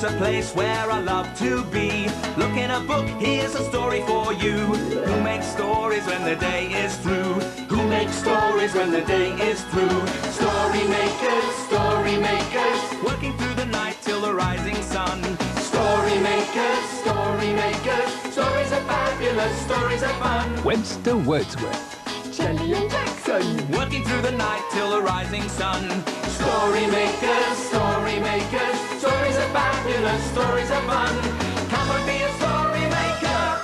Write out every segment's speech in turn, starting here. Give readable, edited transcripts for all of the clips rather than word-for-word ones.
It's a place where I love to be. Look in a book, here's a story for you. Who makes stories when the day is through? Who makes stories when the day is through? Story makers, working through the night till the rising sun. Story makers, stories are fabulous, stories are fun. Webster Wordsworth. Jelly and Jackson, working through the night till the rising sun. Story makers, stories are fabulous, stories are fun. Come and be a story maker.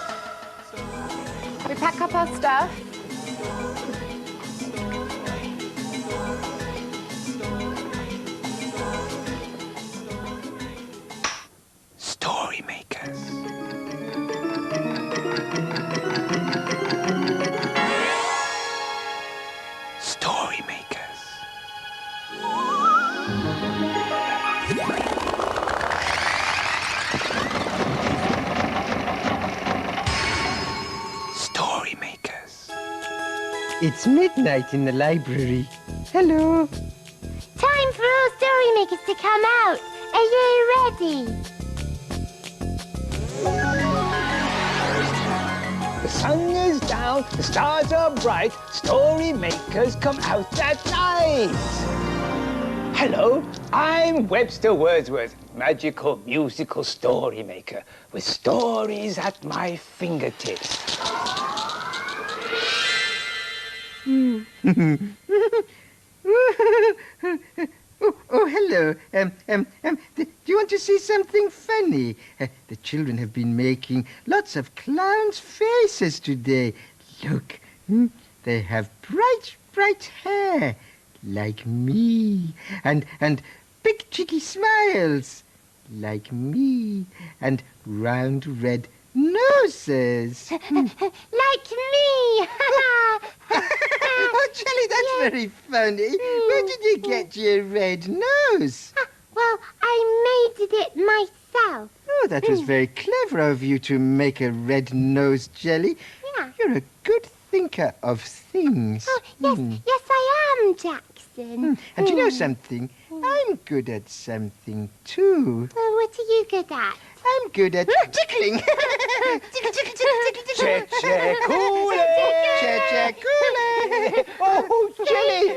we pack up our stuff. Story makers. Story makers. Story makers. It's midnight in the library. Hello. Time for all story makers to come out. Are you ready? The sun is down, the stars are bright, story makers come out at night. Hello, I'm Webster Wordsworth, magical musical story maker with stories at my fingertips. Oh, hello. Do you want to see something funny? The children have been making lots of clowns' faces today. Look, they have bright hair, like me, and big cheeky smiles, like me, and round red noses. Like me! Oh, Jelly, that's very funny. Where did you get your red nose? Well, I made it myself. Oh, that was very clever of you to make a red nose, Jelly. Yeah. You're a good thinker of things. Oh, yes, I am, Jackson. And you know something? I'm good at something too. What are you good at? I'm good at tickling. Tickle, tickle, tickle, tickle, tickle. Che-che-cool-e! Oh, Jelly!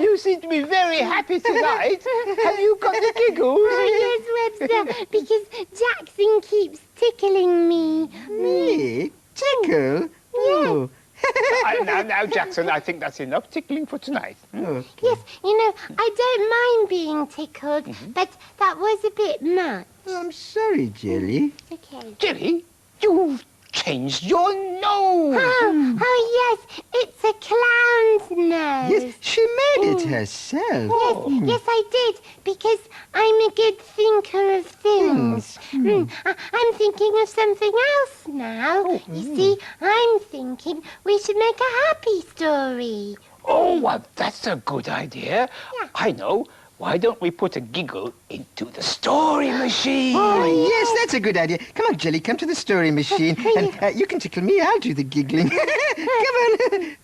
You seem to be very happy tonight. Have you got the giggles? Oh, yes, Webster, because Jackson keeps tickling me. Me? Tickle? Oh. Now, Jackson, I think that's enough tickling for tonight. Okay. Yes, you know, I don't mind being tickled, but that was a bit much. Oh, I'm sorry, Jelly. Okay. Jelly, you've changed your nose. Oh, yes, it's a clown's nose. Yes, she made it herself. Yes, I did, because I'm a good thinker of things. I'm thinking of something else now. You see, I'm thinking we should make a happy story. Oh, well, that's a good idea. Yeah. I know. Why don't we put a giggle into the story machine? Oh, yes, that's a good idea. Come on, Jelly, come to the story machine. And you can tickle me, I'll do the giggling. Come on.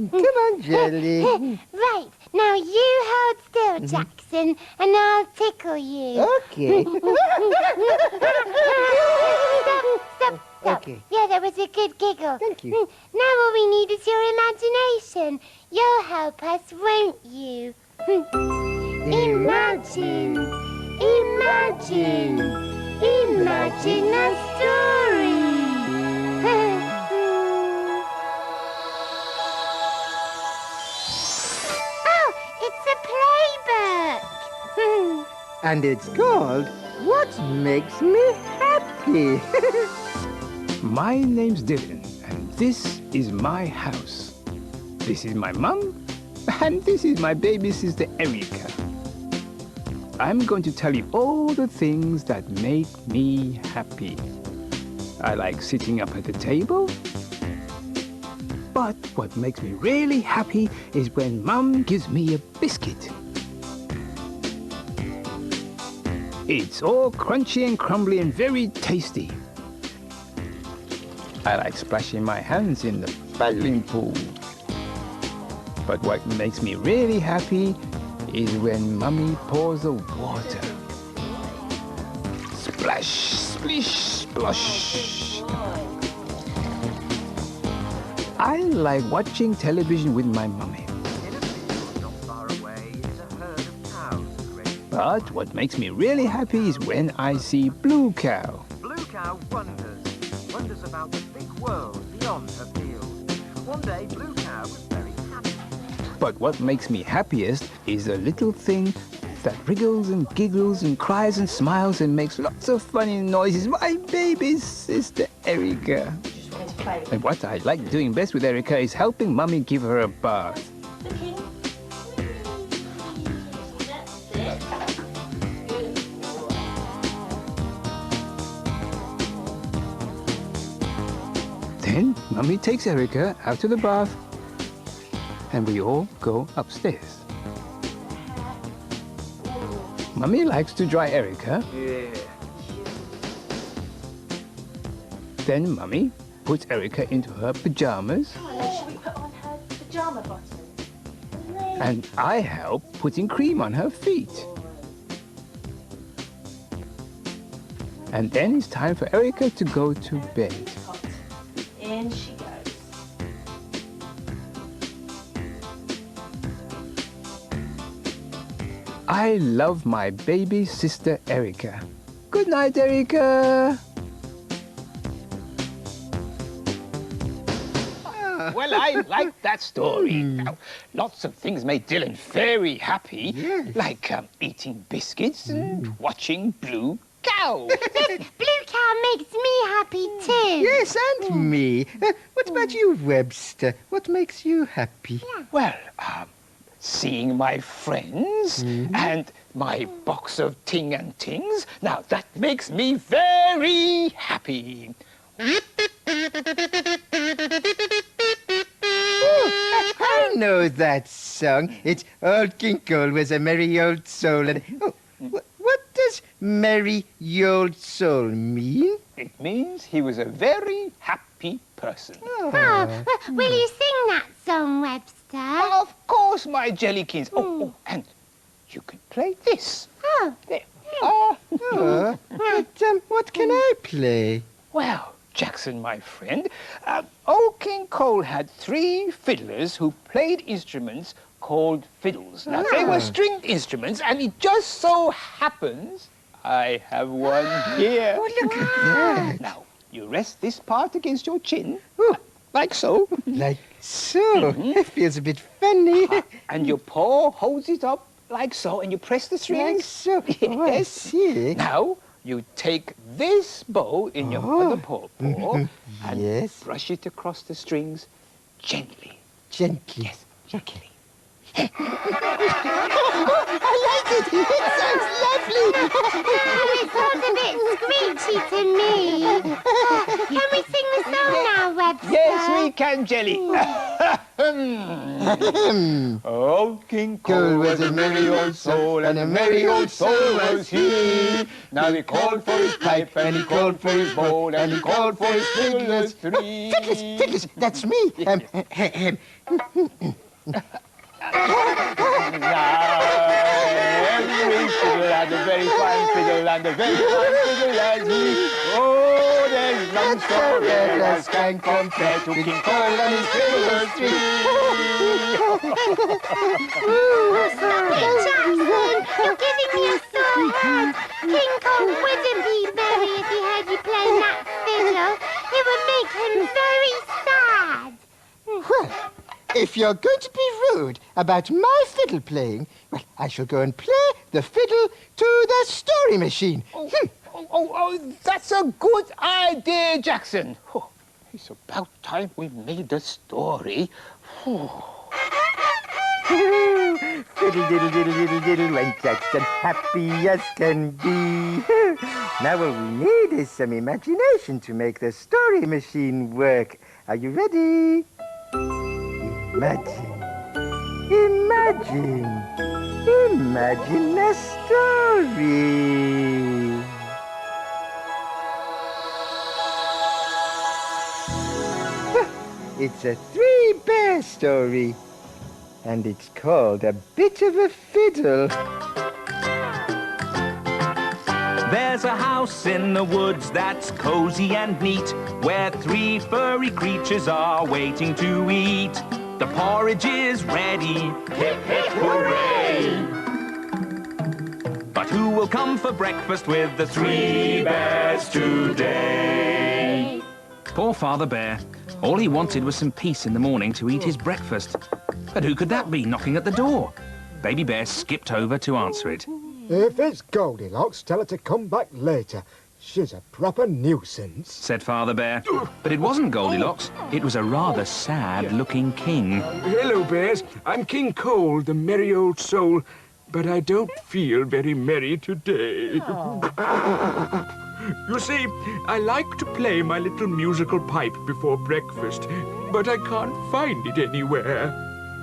Come on, Jelly. Right, now you hold still, Jackson, and I'll tickle you. Okay. Stop. Okay. Yeah, that was a good giggle. Thank you. Now all we need is your imagination. You'll help us, won't you? Imagine a story. Oh, it's a playbook. And it's called What Makes Me Happy. My name's Dylan, and this is my house. This is my mum, and this is my baby sister Erica. I'm going to tell you all the things that make me happy. I like sitting up at the table. But what makes me really happy is when Mum gives me a biscuit. It's all crunchy and crumbly and very tasty. I like splashing my hands in the paddling pool. But what makes me really happy is when Mummy pours the water. Splash, splish, splosh. I like watching television with my mummy. In a field not far away is a herd of cows grazing. But what makes me really happy is when I see Blue Cow. Blue Cow wonders about the big world beyond her field. One day, Blue Cow was very happy. But what makes me happiest is a little thing that wriggles and giggles and cries and smiles and makes lots of funny noises. My baby sister Erica. And what I like doing best with Erica is helping Mummy give her a bath. Then Mummy takes Erica out to the bath and we all go upstairs. Mummy likes to dry Erica. Yeah. Then Mummy puts Erica into her pajamas. Should we put on her pyjama bottom? And I help putting cream on her feet. And then it's time for Erica to go to bed. In she goes. I love my baby sister Erica. Good night, Erica. Well, I like that story. Now, lots of things made Dylan very happy, Yes. like eating biscuits and watching Blue Cow. Blue Cow makes me happy too. Yes, and me. What about you, Webster? What makes you happy? Well, seeing my friends and my box of ting and tings. Now, that makes me very happy. I know that song. It's Old King Cole was a merry old soul. And what does merry old soul mean? It means he was a very happy person. Oh, will you sing that song, Webster? Of course, my jellykins. Oh, and you can play this. Oh, There. But what can I play? Well, Jackson, my friend, Old King Cole had 3 fiddlers who played instruments called fiddles. Now, they were stringed instruments, and it just so happens I have one here. Oh, look at that. Now, you rest this part against your chin, like so, Like so. It feels a bit funny. and your paw holds it up like so, and you press the Like strings. so. Oh, I Yes. see. Now, you take this bow in your other paw, and Yes. brush it across the strings gently. Gently. Yes, gently. I like it. It sounds lovely. it sounds a bit screechy to me. Can we sing the song now, Webster? Yes, we can, Jelly. Old King Cole was a merry old soul, and a merry old soul was he. Now he called for his pipe, and he called for his bowl, and he called for his fiddlers 3. Fiddlers, that's me. Now, every fiddle had a very fine fiddle, and a very fine fiddle as he. Oh, there's none so rare as can compare to King Cole and his fiddlers 3. Jackson, you're giving me a sore head. King Cole wouldn't be merry if he heard you playing that fiddle. It would make him very sad. Well, if you're going to be rude about my fiddle playing, well, I shall go and play the fiddle to the story machine. Oh, that's a good idea, Jackson. Oh, it's about time we made a story. Fiddle, diddle, diddle, diddle, diddle, went Jackson, happy as can be. Now all we need is some imagination to make the story machine work. Are you ready? Imagine, imagine, imagine a story. It's a 3-bear story, and it's called A Bit of a Fiddle. There's a house in the woods that's cozy and neat, where 3 furry creatures are waiting to eat. The porridge is ready, hip hip hooray! But who will come for breakfast with the 3 bears today? Poor Father Bear. All he wanted was some peace in the morning to eat his breakfast. But who could that be knocking at the door? Baby Bear skipped over to answer it. If it's Goldilocks, tell her to come back later. She's a proper nuisance, Said Father Bear. But it wasn't Goldilocks. It was a rather sad-looking king. Hello, Bears. I'm King Cole, the merry old soul, but I don't feel very merry today. You see, I like to play my little musical pipe before breakfast, but I can't find it anywhere.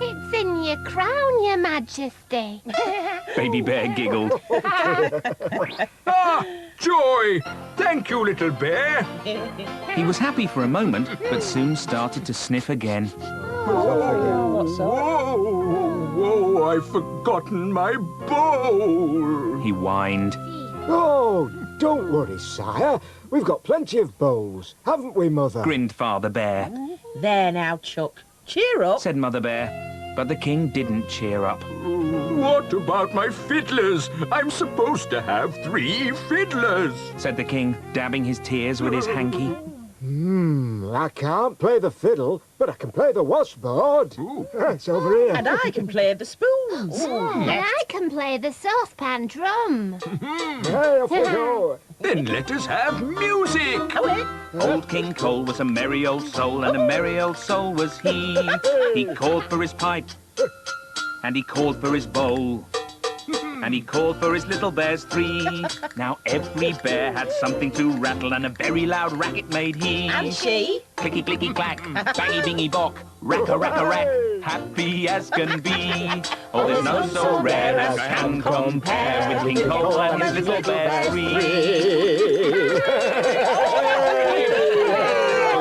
It's in your crown, Your Majesty. Baby Bear giggled. Ah, joy! Thank you, little bear. He was happy for a moment, but soon started to sniff again. Whoa, I've forgotten my bowl. He whined. Oh, don't worry, sire. We've got plenty of bowls, haven't we, Mother? Grinned Father Bear. There now, Chuck. Cheer up. Said Mother Bear. But the king didn't cheer up. What about my fiddlers? I'm supposed to have 3 fiddlers. Said the king, dabbing his tears with his hanky. I can't play the fiddle, but I can play the washboard. It's over here. And I can play the spoons. And I can play the saucepan drum. Hey, off we go. Then let us have music. Old King Cole was a merry old soul, and a merry old soul was he. He called for his pipe, and he called for his bowl, and he called for his little bears 3. Now every bear had something to rattle, and a very loud racket made he. And she. Clicky clicky clack, bangy bingy bock, rack a rack, happy as can be. Oh, there's no so rare as can compare with King Cole and his little bears 3.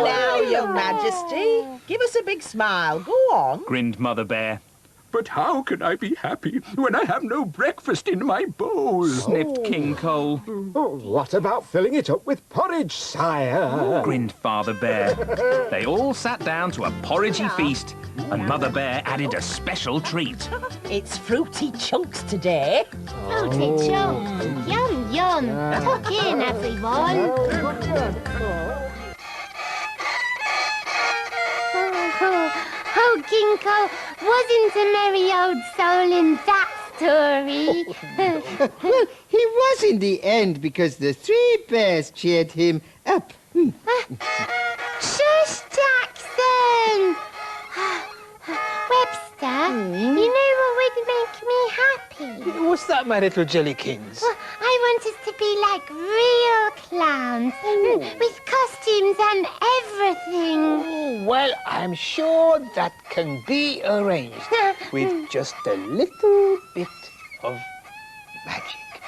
Now, Your Majesty, give us a big smile. Go on. Grinned Mother Bear. But how can I be happy when I have no breakfast in my bowl? Sniffed King Cole. Oh, what about filling it up with porridge, sire? Grinned Father Bear. They all sat down to a porridgey feast, and Mother Bear added a special treat. It's fruity chunks today. Fruity chunk. Yum, yum. Tuck in, everyone. Oh, King Cole wasn't a merry old soul in that story. Well, he was in the end because the 3 bears cheered him up. Shush, Jackson! Webster, you know what would make me happy? What's that, my little jellykins? Well, I want us to be like real clowns, with costumes and everything. Well, I'm sure that can be arranged with just a little bit of magic.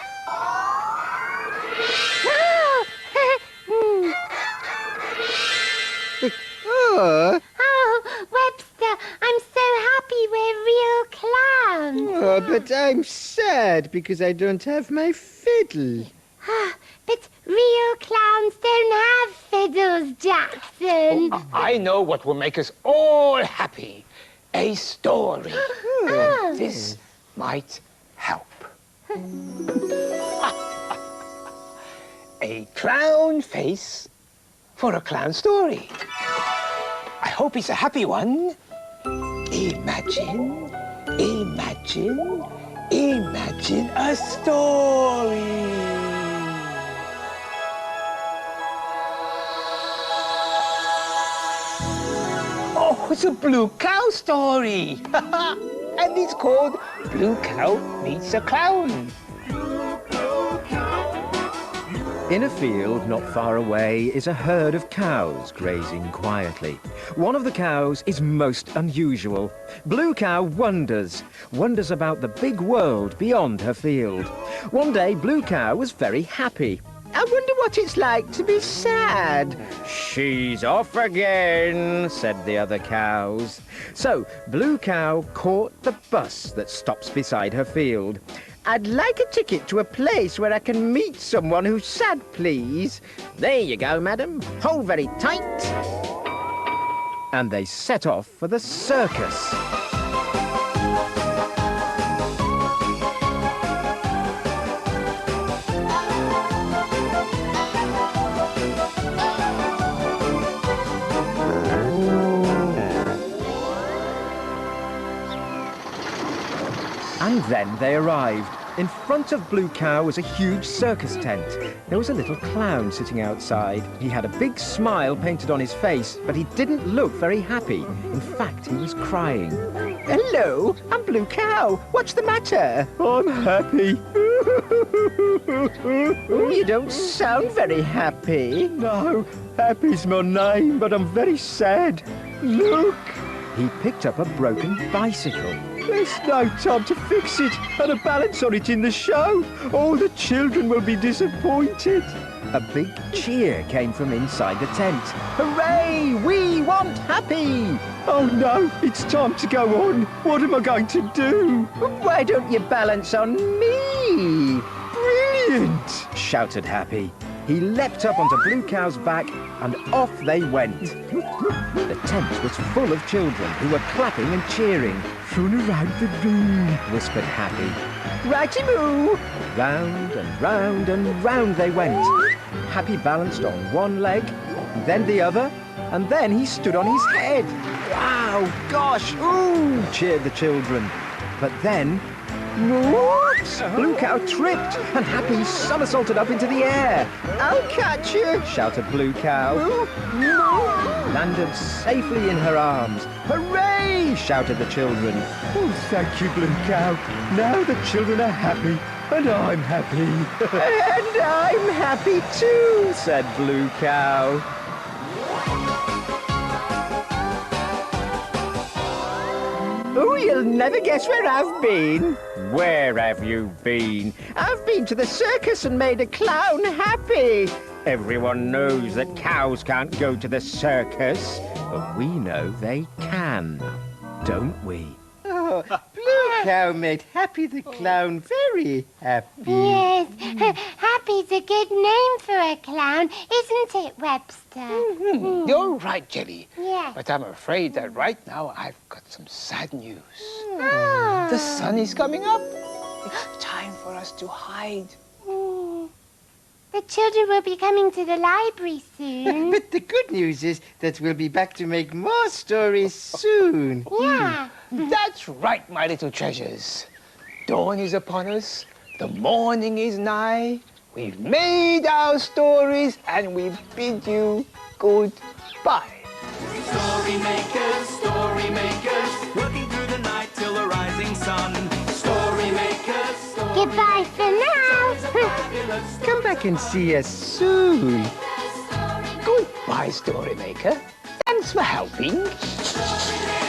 Oh, Oh, Webster, I'm so happy we're real clowns. oh, but I'm sad because I don't have my fiddle. But real clowns don't have fiddles, Jackson. I know what will make us all happy. A story. This might help. A clown face for a clown story. I hope it's a happy one. Imagine, imagine, imagine a story. Oh, it's a blue cow story. And it's called Blue Cow Meets a Clown. In a field not far away is a herd of cows grazing quietly. One of the cows is most unusual. Blue Cow wonders about the big world beyond her field. One day, Blue Cow was very happy. I wonder what it's like to be sad. She's off again, said the other cows. So Blue Cow caught the bus that stops beside her field. I'd like a ticket to a place where I can meet someone who's sad, please. There you go, madam. Hold very tight. And they set off for the circus. And then they arrived. In front of Blue Cow was a huge circus tent. There was a little clown sitting outside. He had a big smile painted on his face, but he didn't look very happy. In fact, he was crying. Hello, I'm Blue Cow. What's the matter? I'm happy. You don't sound very happy. No, happy's my name, but I'm very sad. Look, He picked up a broken bicycle. there's no time to fix it and a balance on it in the show. All the children will be disappointed. A big cheer came from inside the tent. Hooray! We want happy! Oh no, it's time to go on. What am I going to do? Why don't you balance on me? Brilliant! Shouted Happy. He leapt up onto Blue Cow's back and off they went. The tent was full of children who were clapping and cheering. Run around the room, Whispered Happy. Righty-moo! Round and round and round they went. Happy balanced on one leg, then the other, and then he stood on his head. Wow, gosh, ooh, cheered the children. But then, whoops, Blue Cow tripped and Happy somersaulted up into the air. I'll catch you! Shouted Blue Cow. Landed safely in her arms. Hooray! Shouted the children. Oh, thank you, Blue Cow. Now the children are happy, and I'm happy. And I'm happy too! Said Blue Cow. Oh, you'll never guess where I've been. Where have you been? I've been to the circus and made a clown happy. Everyone knows that cows can't go to the circus, but we know they can, don't we? Oh, Blue Cow made Happy the Clown very happy. Yes, Happy's a good name for a clown, isn't it, Webster? You're right, Jelly. Yeah. But I'm afraid that right now I've got some sad news. Oh. The sun is coming up. It's time for us to hide. The children will be coming to the library soon. But the good news is that we'll be back to make more stories soon. Yeah. That's right, my little treasures. Dawn is upon us. The morning is nigh. We've made our stories and we've bid you goodbye. Story makers, working through the night till the rising sun. Story makers, Goodbye for now. Come back and see us soon. Goodbye, Story Maker. Thanks for helping. story